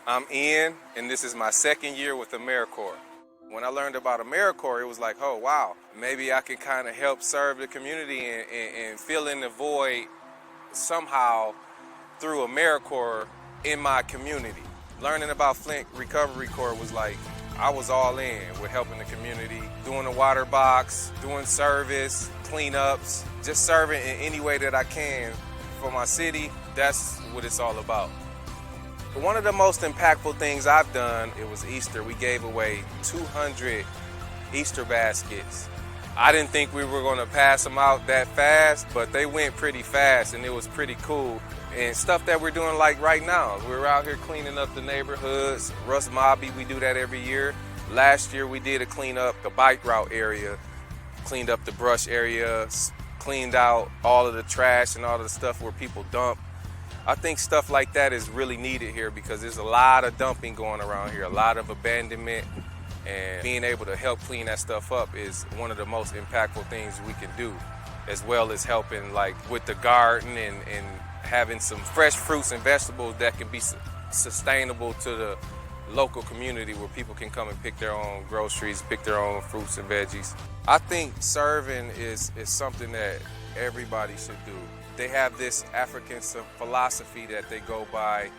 I'm Ian, and this is my second year with AmeriCorps. When I learned about AmeriCorps, it was like, oh, wow, maybe I can kind of help serve the community and fill in the void somehow through AmeriCorps in my community. Learning about Flint Recovery Corps was like, I was all in with helping the community, doing the water box, doing service, cleanups, just serving in any way that I can for my city. That's what it's all about. One of the most impactful things I've done, it was Easter. We gave away 200 Easter baskets. I didn't think we were going to pass them out that fast, but they went pretty fast and it was pretty cool. And stuff that we're doing like right now, we're out here cleaning up the neighborhoods. Russ Mobby, we do that every year. Last year we did a clean up the bike route area, cleaned up the brush areas, cleaned out all of the trash and all of the stuff where people dump. I think stuff like that is really needed here because there's a lot of dumping going around here, a lot of abandonment, and being able to help clean that stuff up is one of the most impactful things we can do, as well as helping like with the garden and having some fresh fruits and vegetables that can be sustainable to the local community where people can come and pick their own groceries, pick their own fruits and veggies. I think serving is something that everybody should do. They have this African philosophy that they go by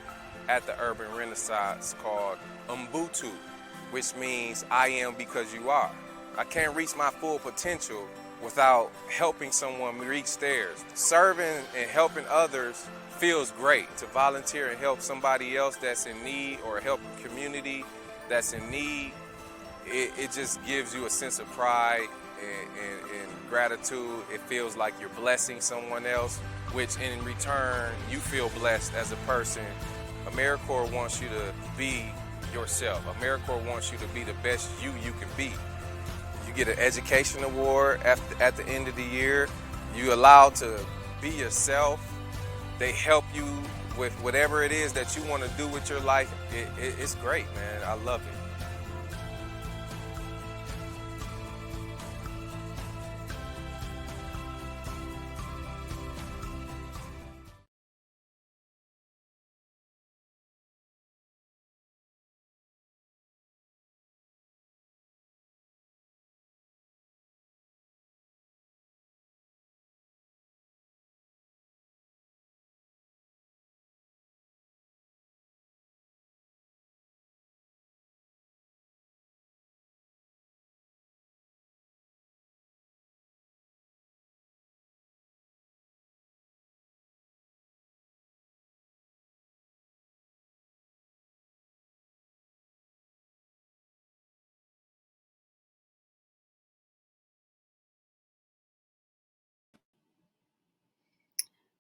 at the Urban Renaissance called Ubuntu, which means I am because you are. I can't reach my full potential without helping someone reach theirs. Serving and helping others feels great. To volunteer and help somebody else that's in need or help a community that's in need, it just gives you a sense of pride and gratitude. It feels like you're blessing someone else, which in return, you feel blessed as a person. AmeriCorps wants you to be yourself. AmeriCorps wants you to be the best you can be. You get an education award at the end of the year. You're allowed to be yourself. They help you with whatever it is that you want to do with your life. It's great, man. I love it.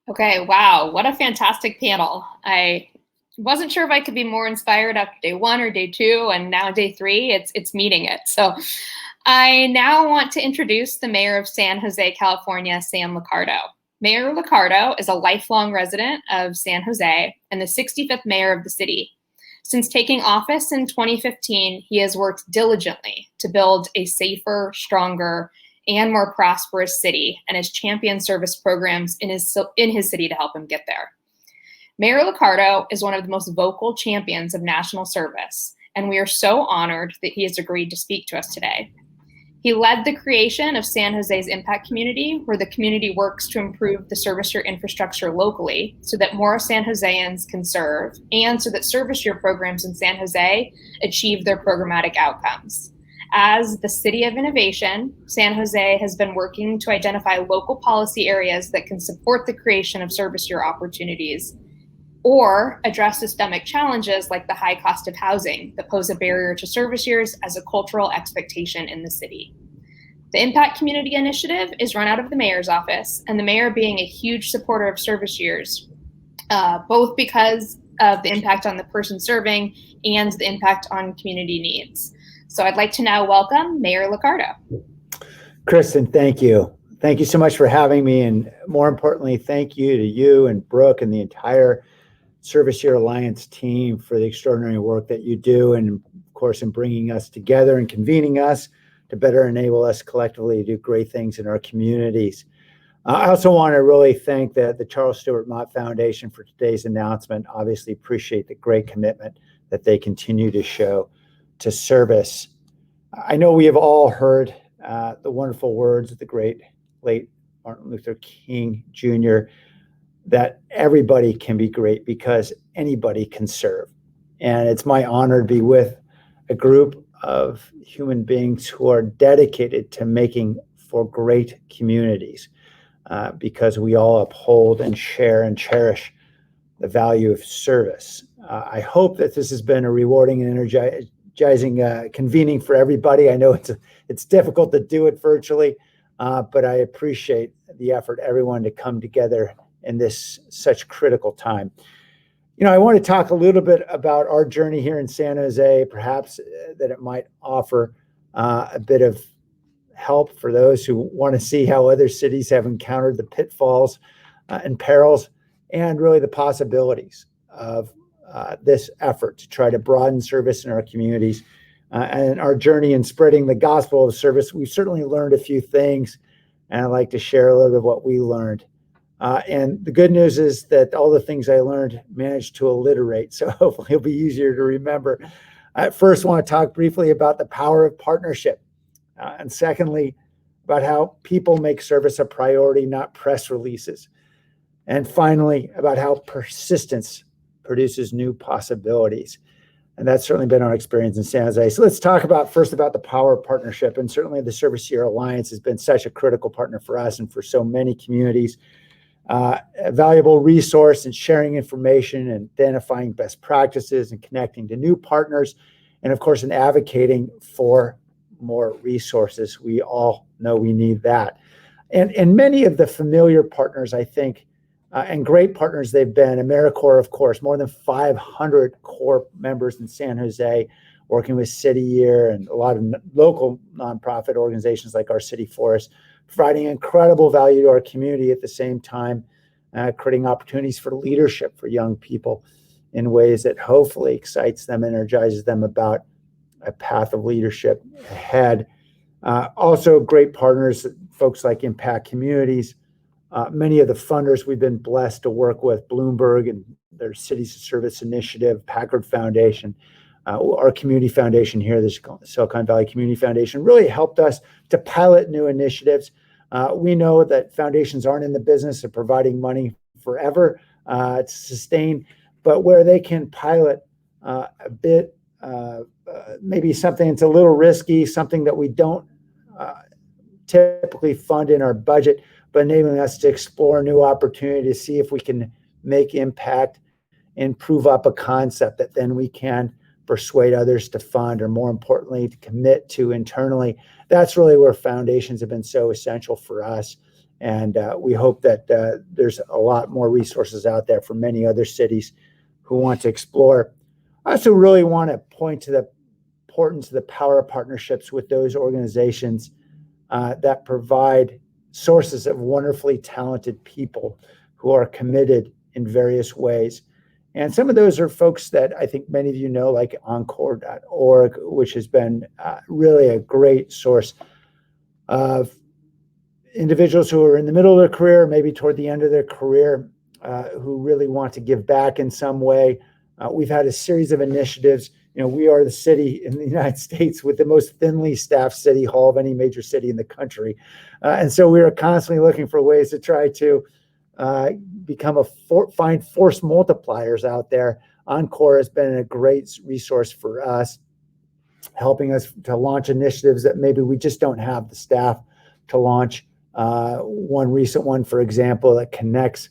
Okay, wow, what a fantastic panel. I wasn't sure if I could be more inspired after day one or day two, and now day three, it's meeting it. So I now want to introduce the mayor of San Jose, California, Sam Liccardo. Mayor Liccardo is a lifelong resident of San Jose and the 65th mayor of the city. Since taking office in 2015, he has worked diligently to build a safer, stronger, and more prosperous city, and has championed service programs in his city to help him get there. Mayor Liccardo is one of the most vocal champions of national service, and we are so honored that he has agreed to speak to us today. He led the creation of San Jose's Impact Community, where the community works to improve the service year infrastructure locally so that more San Joseans can serve, and so that service year programs in San Jose achieve their programmatic outcomes. As the city of innovation, San Jose has been working to identify local policy areas that can support the creation of service year opportunities or address systemic challenges like the high cost of housing that pose a barrier to service years as a cultural expectation in the city. The Impact Community Initiative is run out of the mayor's office, and the mayor being a huge supporter of service years, both because of the impact on the person serving and the impact on community needs. So I'd like to now welcome Mayor Liccardo. Kristen, thank you. Thank you so much for having me. And more importantly, thank you to you and Brooke and the entire Service Year Alliance team for the extraordinary work that you do. And of course, in bringing us together and convening us to better enable us collectively to do great things in our communities. I also want to really thank the Charles Stewart Mott Foundation for today's announcement. Obviously appreciate the great commitment that they continue to show to service. I know we have all heard the wonderful words of the great late Martin Luther King Jr., that everybody can be great because anybody can serve. And it's my honor to be with a group of human beings who are dedicated to making for great communities, because we all uphold and share and cherish the value of service. I hope that this has been a rewarding and energizing convening for everybody. I know it's difficult to do it virtually, but I appreciate the effort, everyone, to come together in this such critical time. I want to talk a little bit about our journey here in San Jose, perhaps that it might offer a bit of help for those who want to see how other cities have encountered the pitfalls and perils, and really the possibilities of this effort to try to broaden service in our communities. And our journey in spreading the gospel of service, we've certainly learned a few things, and I'd like to share a little bit of what we learned. And the good news is that all the things I learned managed to alliterate, so hopefully it'll be easier to remember. I first want to talk briefly about the power of partnership. And secondly, about how people make service a priority, not press releases. And finally, about how persistence produces new possibilities. And that's certainly been our experience in San Jose. So let's talk first about the power of partnership. And certainly the Service Year Alliance has been such a critical partner for us and for so many communities. A valuable resource in sharing information and identifying best practices and connecting to new partners. And of course, in advocating for more resources. We all know we need that. And many of the familiar partners, I think, and great partners they've been, AmeriCorps, of course, more than 500 core members in San Jose, working with City Year and a lot of local nonprofit organizations like our City Forest, providing incredible value to our community at the same time, creating opportunities for leadership for young people in ways that hopefully excites them, energizes them about a path of leadership ahead. Also great partners, folks like Impact Communities. Many of the funders we've been blessed to work with, Bloomberg and their Cities of Service Initiative, Packard Foundation, our community foundation here, the Silicon Valley Community Foundation, really helped us to pilot new initiatives. We know that foundations aren't in the business of providing money forever to sustain, but where they can pilot a bit, maybe something that's a little risky, something that we don't typically fund in our budget, but enabling us to explore new opportunity to see if we can make impact and prove up a concept that then we can persuade others to fund, or more importantly, to commit to internally. That's really where foundations have been so essential for us. And we hope that there's a lot more resources out there for many other cities who want to explore. I also really want to point to the importance of the power of partnerships with those organizations that provide sources of wonderfully talented people who are committed in various ways. And some of those are folks that I think many of you know, like Encore.org, which has been really a great source of individuals who are in the middle of their career, maybe toward the end of their career, who really want to give back in some way. We've had a series of initiatives. We are the city in the United States with the most thinly staffed city hall of any major city in the country. And so we are constantly looking for ways to try to find force multipliers out there. Encore has been a great resource for us, helping us to launch initiatives that maybe we just don't have the staff to launch. One recent one, for example, that connects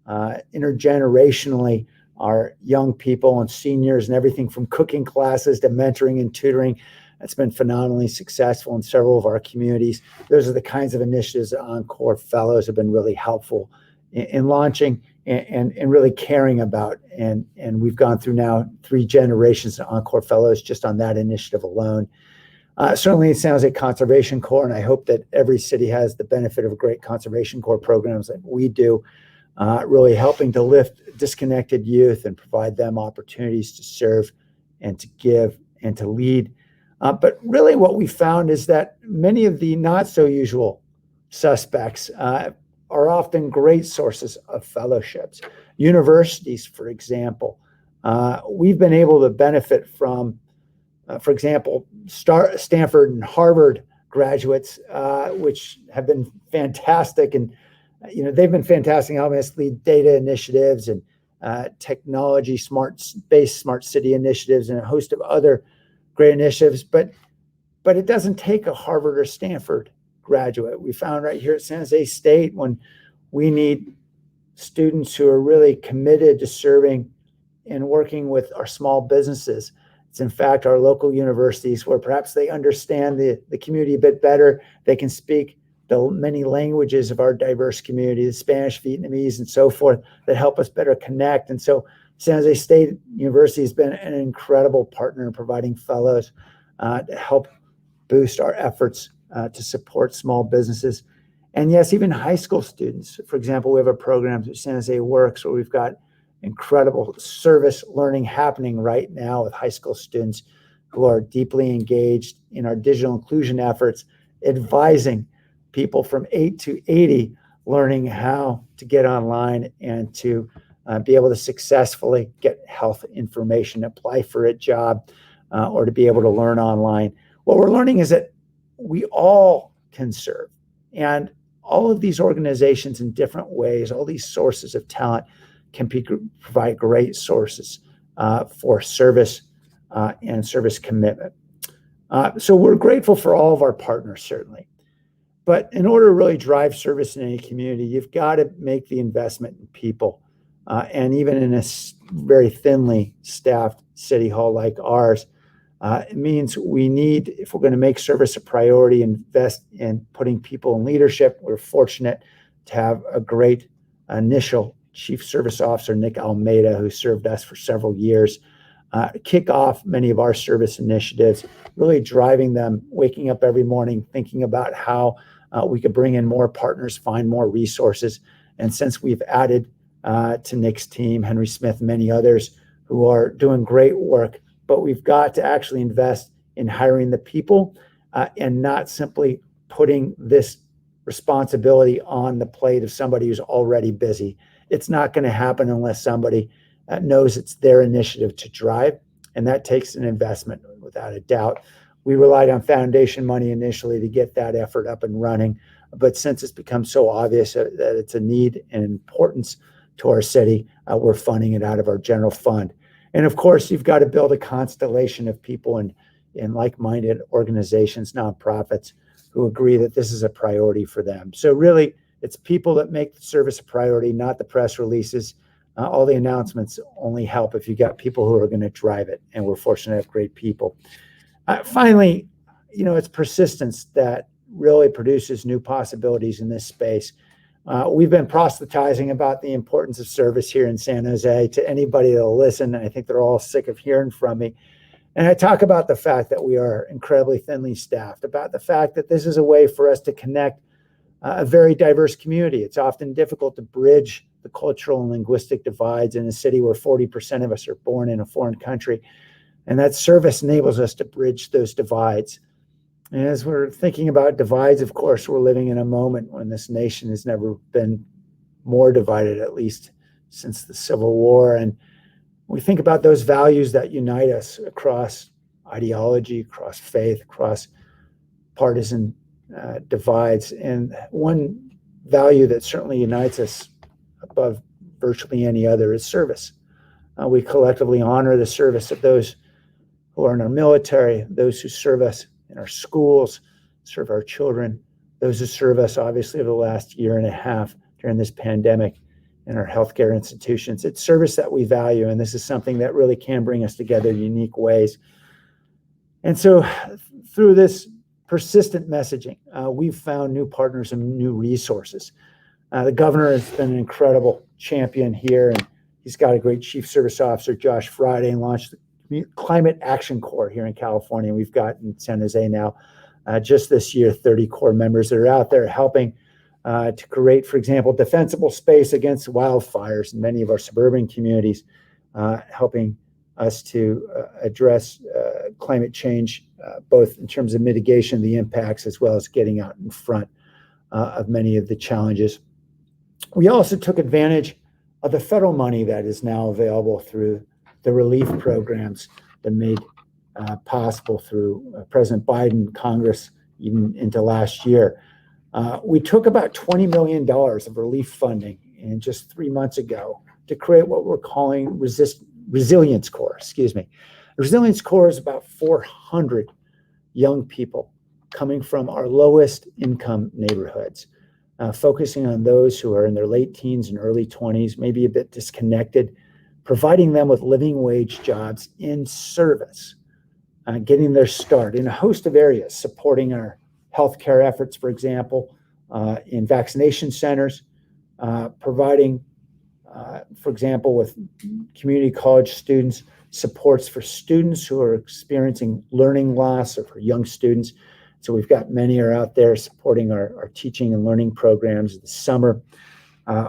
intergenerationally our young people and seniors, and everything from cooking classes to mentoring and tutoring. That's been phenomenally successful in several of our communities. Those are the kinds of initiatives that Encore Fellows have been really helpful in launching and really caring about. And we've gone through now 3 generations of Encore Fellows just on that initiative alone. Certainly it sounds like Conservation Corps, and I hope that every city has the benefit of great Conservation Corps programs like we do, really helping to lift disconnected youth and provide them opportunities to serve and to give and to lead. But really what we found is that many of the not so usual suspects are often great sources of fellowships. Universities, for example, we've been able to benefit from, for example, Stanford and Harvard graduates, which have been fantastic. And, they've been fantastic helping us lead data initiatives and technology, smart city initiatives, and a host of other great initiatives. But it doesn't take a Harvard or Stanford graduate. We found right here at San Jose State, when we need students who are really committed to serving and working with our small businesses. It's in fact our local universities where perhaps they understand the community a bit better. They can speak the many languages of our diverse community, the Spanish, Vietnamese, and so forth, that help us better connect. And so San Jose State University has been an incredible partner in providing fellows to help boost our efforts to support small businesses. And yes, even high school students. For example, we have a program through San Jose Works where we've got incredible service learning happening right now with high school students who are deeply engaged in our digital inclusion efforts, advising people from 8 to 80, learning how to get online and to be able to successfully get health information, apply for a job, or to be able to learn online. What we're learning is that we all can serve. And all of these organizations in different ways, all these sources of talent can provide great sources for service and service commitment. So we're grateful for all of our partners, certainly. But in order to really drive service in any community, you've got to make the investment in people. And even in a very thinly staffed city hall like ours, it means we need, if we're going to make service a priority, invest in putting people in leadership. We're fortunate to have a great initial Chief Service Officer, Nick Almeida, who served us for several years, kick off many of our service initiatives, really driving them, waking up every morning, thinking about how we could bring in more partners, find more resources. And since we've added to Nick's team, Henry Smith, many others who are doing great work, but we've got to actually invest in hiring the people and not simply putting this responsibility on the plate of somebody who's already busy. It's not going to happen unless somebody knows it's their initiative to drive, and that takes an investment without a doubt. We relied on foundation money initially to get that effort up and running, but since it's become so obvious that it's a need and importance to our city, we're funding it out of our general fund. And of course, you've got to build a constellation of people in like-minded organizations, nonprofits, who agree that this is a priority for them. So really, it's people that make the service a priority, not the press releases. All the announcements only help if you got people who are going to drive it, and we're fortunate to have great people. Finally, it's persistence that really produces new possibilities in this space. We've been proselytizing about the importance of service here in San Jose to anybody that'll listen, and I think they're all sick of hearing from me. And I talk about the fact that we are incredibly thinly staffed, about the fact that this is a way for us to connect a very diverse community. It's often difficult to bridge the cultural and linguistic divides in a city where 40% of us are born in a foreign country. And that service enables us to bridge those divides. And as we're thinking about divides, of course, we're living in a moment when this nation has never been more divided, at least since the Civil War. And we think about those values that unite us across ideology, across faith, across partisan divides. And one value that certainly unites us above virtually any other is service. We collectively honor the service of those who are in our military, those who serve us in our schools, serve our children, those who serve us obviously over the last year and a half during this pandemic in our healthcare institutions. It's service that we value, and this is something that really can bring us together in unique ways. And so through this persistent messaging, we've found new partners and new resources. The governor has been an incredible champion here, and he's got a great Chief Service Officer, Josh Friday, and launched the Climate Action Corps here in California. We've got in San Jose now, just this year, 30 Corps members that are out there helping to create, for example, defensible space against wildfires in many of our suburban communities, helping us to address climate change, both in terms of mitigation of the impacts as well as getting out in front of many of the challenges. We also took advantage of the federal money that is now available through the relief programs that made possible through President Biden, Congress, even into last year. We took about $20 million of relief funding in just 3 months ago to create what we're calling Resilience Corps, The Resilience Corps is about 400 young people coming from our lowest income neighborhoods, focusing on those who are in their late teens and early 20s, maybe a bit disconnected, providing them with living wage jobs in service, getting their start in a host of areas, supporting our healthcare efforts, for example, in vaccination centers, providing, for example, with community college students, supports for students who are experiencing learning loss or for young students. So we've got many are out there supporting our teaching and learning programs this summer.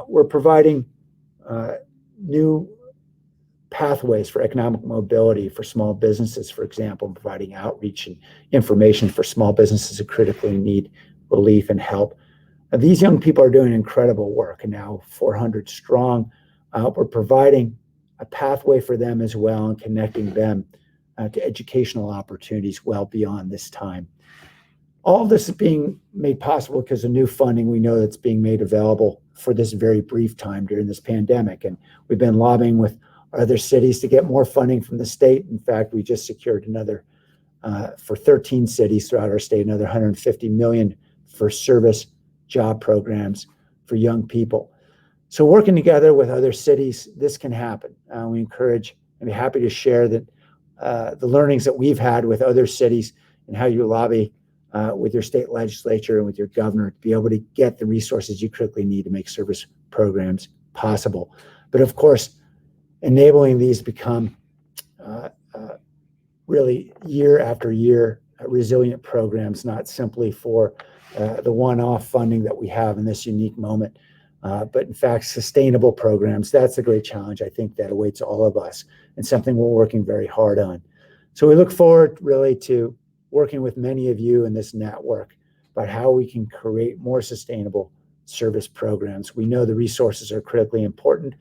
We're providing new pathways for economic mobility for small businesses, for example, providing outreach and information for small businesses who critically need relief and help. These young people are doing incredible work, and now 400 strong. We're providing a pathway for them as well and connecting them to educational opportunities well beyond this time. All of this is being made possible because of new funding we know that's being made available for this very brief time during this pandemic. And we've been lobbying with other cities to get more funding from the state. In fact, we just secured another, for 13 cities throughout our state, another $150 million for service job programs for young people. So working together with other cities, this can happen. We encourage and be happy to share that the learnings that we've had with other cities and how you lobby with your state legislature and with your governor to be able to get the resources you critically need to make service programs possible. But of course, enabling these become really year after year resilient programs, not simply for the one-off funding that we have in this unique moment, but in fact, sustainable programs. That's a great challenge, I think, that awaits all of us and something we're working very hard on. So we look forward really to working with many of you in this network about how we can create more sustainable service programs. We know the resources are critically important.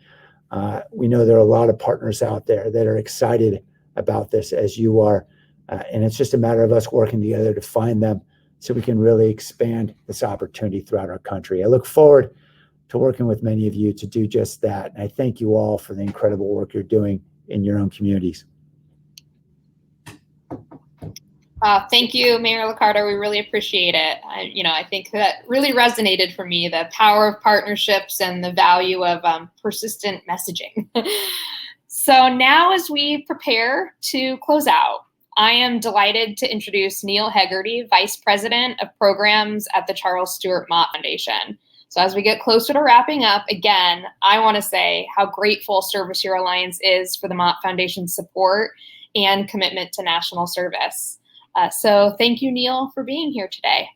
We know there are a lot of partners out there that are excited about this as you are. And it's just a matter of us working together to find them so we can really expand this opportunity throughout our country. I look forward to working with many of you to do just that. And I thank you all for the incredible work you're doing in your own communities. Thank you, Mayor Liccardo. We really appreciate it. I think that really resonated for me, the power of partnerships and the value of persistent messaging. So now as we prepare to close out, I am delighted to introduce Neal Hegarty, Vice President of Programs at the Charles Stewart Mott Foundation. So as we get closer to wrapping up, again, I want to say how grateful Service Year Alliance is for the Mott Foundation's support and commitment to national service. So thank you, Neal, for being here today.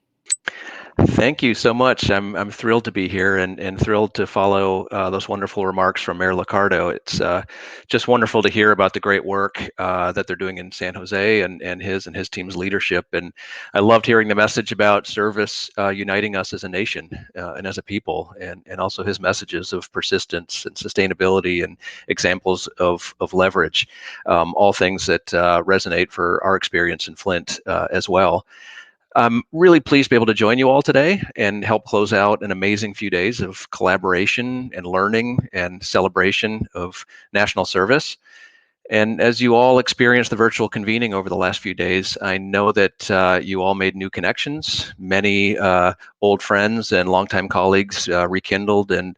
Thank you so much. I'm thrilled to be here and thrilled to follow those wonderful remarks from Mayor Liccardo. It's just wonderful to hear about the great work that they're doing in San Jose and his team's leadership. And I loved hearing the message about service uniting us as a nation and as a people, and also his messages of persistence and sustainability and examples of leverage, all things that resonate for our experience in Flint as well. I'm really pleased to be able to join you all today and help close out an amazing few days of collaboration and learning and celebration of national service. And as you all experienced the virtual convening over the last few days, I know that you all made new connections. Many old friends and longtime colleagues rekindled and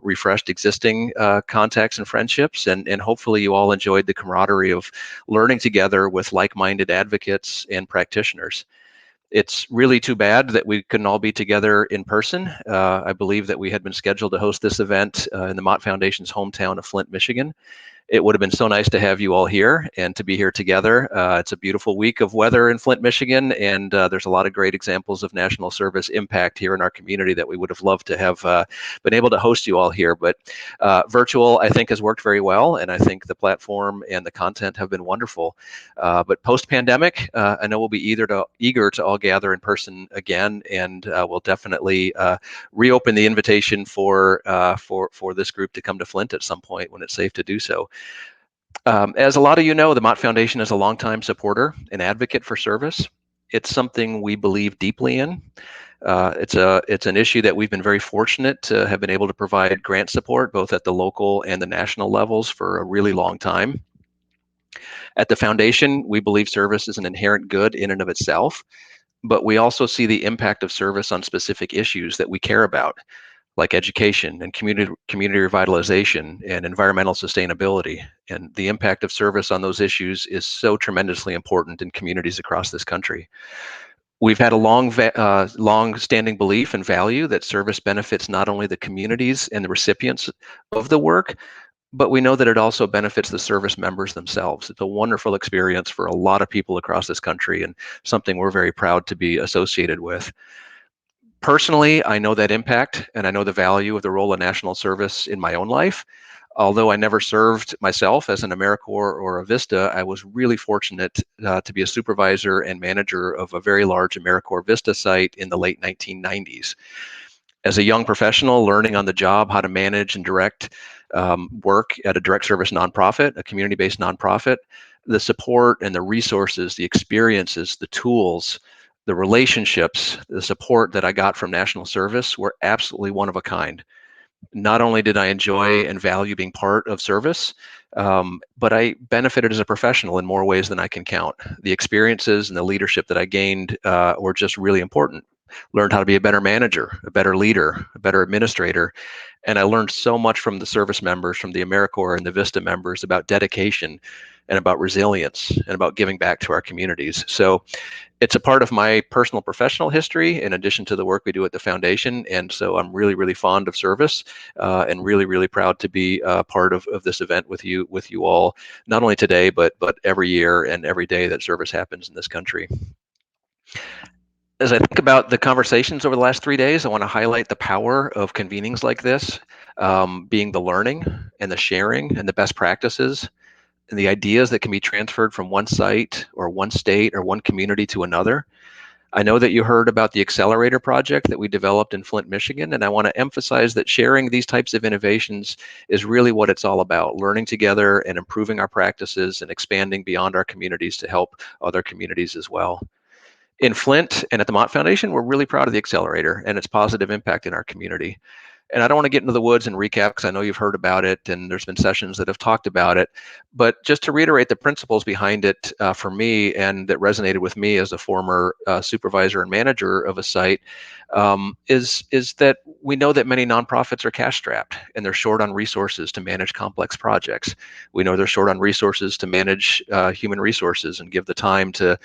refreshed existing contacts and friendships. And hopefully you all enjoyed the camaraderie of learning together with like-minded advocates and practitioners. It's really too bad that we couldn't all be together in person. I believe that we had been scheduled to host this event in the Mott Foundation's hometown of Flint, Michigan. It would have been so nice to have you all here and to be here together. It's a beautiful week of weather in Flint, Michigan, and there's a lot of great examples of national service impact here in our community that we would have loved to have been able to host you all here. But virtual, I think, has worked very well, and I think the platform and the content have been wonderful. But post-pandemic, I know we'll be eager to all gather in person again, and we'll definitely reopen the invitation for this group to come to Flint at some point when it's safe to do so. As a lot of you know, the Mott Foundation is a longtime supporter and advocate for service. It's something we believe deeply in. It's an issue that we've been very fortunate to have been able to provide grant support both at the local and the national levels for a really long time. At the foundation, we believe service is an inherent good in and of itself, but we also see the impact of service on specific issues that we care about, like education and community revitalization and environmental sustainability. And the impact of service on those issues is so tremendously important in communities across this country. We've had a long-standing belief and value that service benefits not only the communities and the recipients of the work, but we know that it also benefits the service members themselves. It's a wonderful experience for a lot of people across this country and something we're very proud to be associated with. Personally, I know that impact and I know the value of the role of national service in my own life. Although I never served myself as an AmeriCorps or a Vista, I was really fortunate to be a supervisor and manager of a very large AmeriCorps Vista site in the late 1990s. As a young professional, learning on the job how to manage and direct work at a direct service nonprofit, a community-based nonprofit, the support and the resources, the experiences, the tools, the relationships, the support that I got from national service were absolutely one of a kind. Not only did I enjoy and value being part of service, but I benefited as a professional in more ways than I can count. The experiences and the leadership that I gained were just really important. Learned how to be a better manager, a better leader, a better administrator. And I learned so much from the service members, from the AmeriCorps and the Vista members about dedication and about resilience and about giving back to our communities. So it's a part of my personal professional history in addition to the work we do at the foundation. And so I'm really, really fond of service and really, really proud to be part of this event with you all, not only today, but every year and every day that service happens in this country. As I think about the conversations over the last 3 days, I want to highlight the power of convenings like this, being the learning and the sharing and the best practices and the ideas that can be transferred from one site or one state or one community to another. I know that you heard about the accelerator project that we developed in Flint, Michigan, and I want to emphasize that sharing these types of innovations is really what it's all about, learning together and improving our practices and expanding beyond our communities to help other communities as well. In Flint and at the Mott Foundation, we're really proud of the accelerator and its positive impact in our community. And I don't want to get into the woods and recap because I know you've heard about it and there's been sessions that have talked about it. But just to reiterate the principles behind it for me and that resonated with me as a former supervisor and manager of a site is that we know that many nonprofits are cash strapped and they're short on resources to manage complex projects. We know they're short on resources to manage human resources and give the time to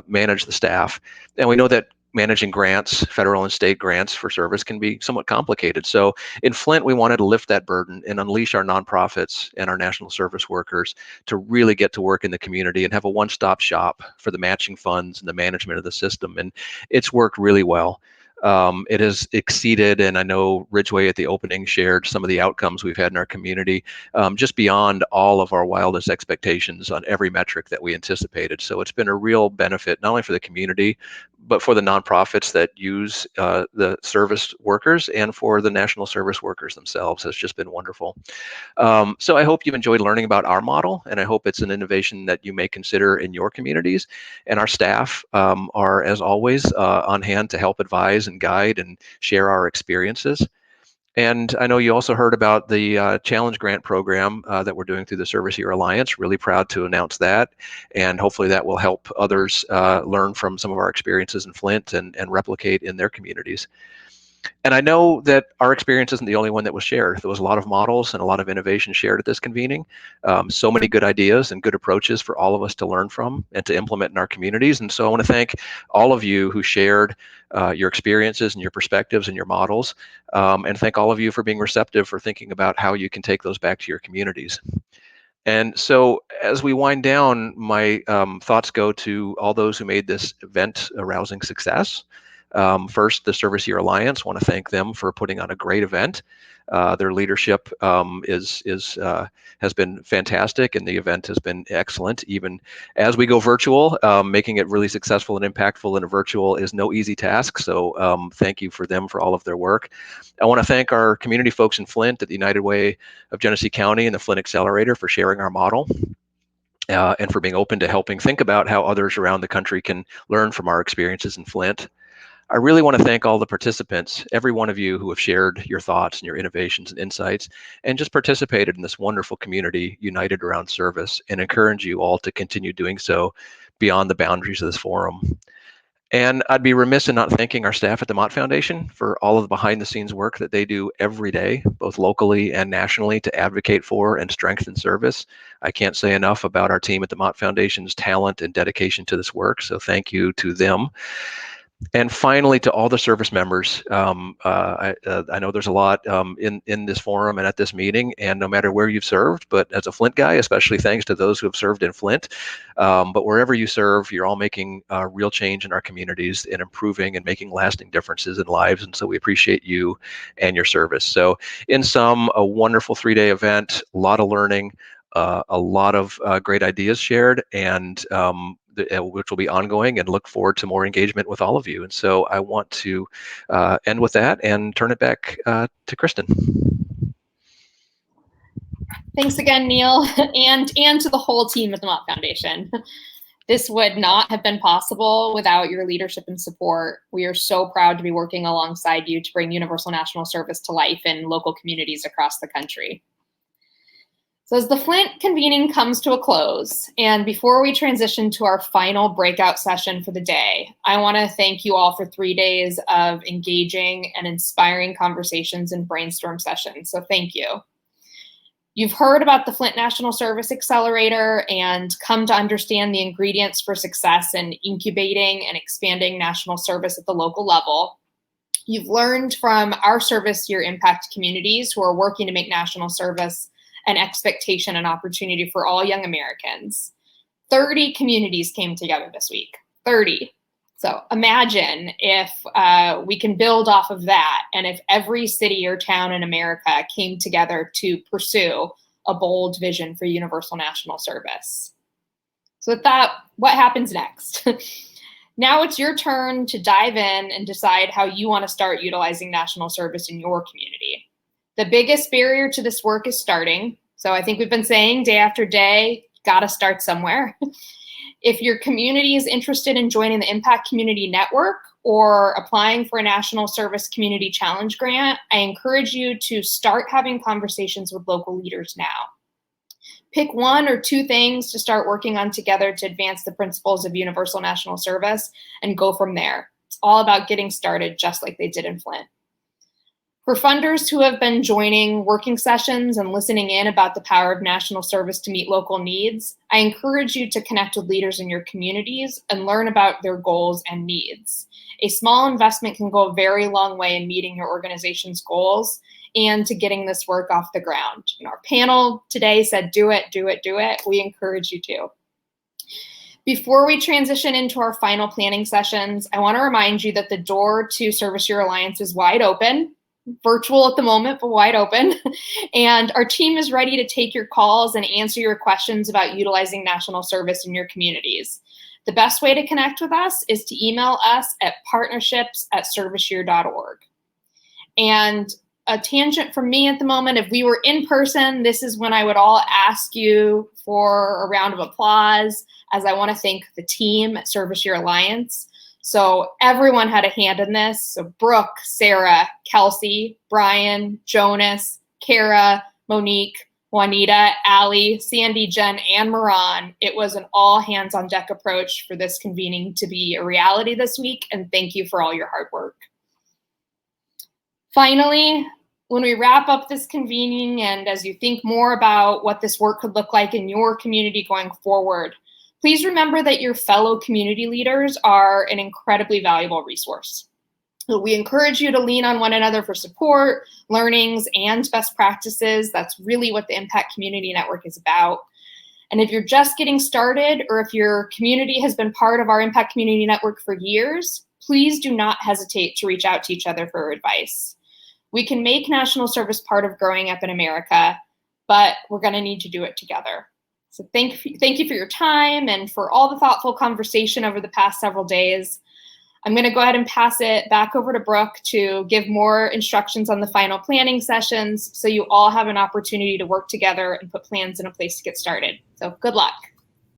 manage the staff. And we know that managing grants, federal and state grants for service can be somewhat complicated. So in Flint, we wanted to lift that burden and unleash our nonprofits and our national service workers to really get to work in the community and have a one-stop shop for the matching funds and the management of the system. And it's worked really well. It has exceeded, and I know Ridgeway at the opening shared some of the outcomes we've had in our community, just beyond all of our wildest expectations on every metric that we anticipated. So it's been a real benefit, not only for the community, but for the nonprofits that use the service workers and for the national service workers themselves. Has just been wonderful. So I hope you've enjoyed learning about our model, and I hope it's an innovation that you may consider in your communities. And our staff are, as always, on hand to help advise and guide and share our experiences. And I know you also heard about the Challenge Grant program that we're doing through the Service Year Alliance. Really proud to announce that. And hopefully that will help others learn from some of our experiences in Flint and replicate in their communities. And I know that our experience isn't the only one that was shared. There was a lot of models and a lot of innovation shared at this convening. So many good ideas and good approaches for all of us to learn from and to implement in our communities. And so I want to thank all of you who shared your experiences and your perspectives and your models. And thank all of you for being receptive, for thinking about how you can take those back to your communities. And so as we wind down, my thoughts go to all those who made this event a rousing success. First, the Service Year Alliance. Want to thank them for putting on a great event. Their leadership has been fantastic, and the event has been excellent. Even as we go virtual, making it really successful and impactful in a virtual is no easy task. So thank you for them for all of their work. I want to thank our community folks in Flint at the United Way of Genesee County and the Flint Accelerator for sharing our model. And for being open to helping think about how others around the country can learn from our experiences in Flint. I really want to thank all the participants, every one of you who have shared your thoughts and your innovations and insights, and just participated in this wonderful community united around service, and encourage you all to continue doing so beyond the boundaries of this forum. And I'd be remiss in not thanking our staff at the Mott Foundation for all of the behind the scenes work that they do every day, both locally and nationally, to advocate for and strengthen service. I can't say enough about our team at the Mott Foundation's talent and dedication to this work, so thank you to them. And finally, to all the service members, I know there's a lot in this forum and at this meeting, and no matter where you've served, but as a Flint guy, especially thanks to those who have served in Flint, but wherever you serve, you're all making real change in our communities and improving and making lasting differences in lives, and so we appreciate you and your service. So in sum, a wonderful 3-day event, a lot of learning, a lot of great ideas shared, and which will be ongoing, and look forward to more engagement with all of you. And so I want to end with that and turn it back to Kristen. Thanks again, Neal, and to the whole team at the Mott Foundation. This would not have been possible without your leadership and support. We are so proud to be working alongside you to bring universal national service to life in local communities across the country. So as the Flint convening comes to a close, and before we transition to our final breakout session for the day, I want to thank you all for 3 days of engaging and inspiring conversations and brainstorm sessions. So thank you. You've heard about the Flint National Service Accelerator and come to understand the ingredients for success in incubating and expanding national service at the local level. You've learned from our service year impact communities who are working to make national service an expectation and opportunity for all young Americans. 30 communities came together this week, 30. So imagine if we can build off of that, and if every city or town in America came together to pursue a bold vision for universal national service. So with that, what happens next? Now it's your turn to dive in and decide how you want to start utilizing national service in your community. The biggest barrier to this work is starting. So I think we've been saying day after day, got to start somewhere. If your community is interested in joining the Impact Community Network or applying for a National Service Community Challenge grant, I encourage you to start having conversations with local leaders now. Pick 1 or 2 things to start working on together to advance the principles of universal national service and go from there. It's all about getting started, just like they did in Flint. For funders who have been joining working sessions and listening in about the power of national service to meet local needs, I encourage you to connect with leaders in your communities and learn about their goals and needs. A small investment can go a very long way in meeting your organization's goals and to getting this work off the ground. Our panel today said, do it, do it, do it. We encourage you to. Before we transition into our final planning sessions, I want to remind you that the door to Service Year Alliance is wide open. Virtual at the moment, but wide open. And our team is ready to take your calls and answer your questions about utilizing national service in your communities. The best way to connect with us is to email us at partnerships@serviceyear.org. And a tangent from me at the moment, if we were in person, this is when I would all ask you for a round of applause, as I want to thank the team at Service Year Alliance. So everyone had a hand in this. So Brooke, Sarah, Kelsey, Brian, Jonas, Kara, Monique, Juanita, Allie, Sandy, Jen, and Moran. It was an all hands on deck approach for this convening to be a reality this week. And thank you for all your hard work. Finally, when we wrap up this convening, and as you think more about what this work could look like in your community going forward, please remember that your fellow community leaders are an incredibly valuable resource. We encourage you to lean on one another for support, learnings, and best practices. That's really what the Impact Community Network is about. And if you're just getting started, or if your community has been part of our Impact Community Network for years, please do not hesitate to reach out to each other for advice. We can make national service part of growing up in America, but we're going to need to do it together. So thank you for your time and for all the thoughtful conversation over the past several days. I'm going to go ahead and pass it back over to Brooke to give more instructions on the final planning sessions so you all have an opportunity to work together and put plans in a place to get started. So good luck.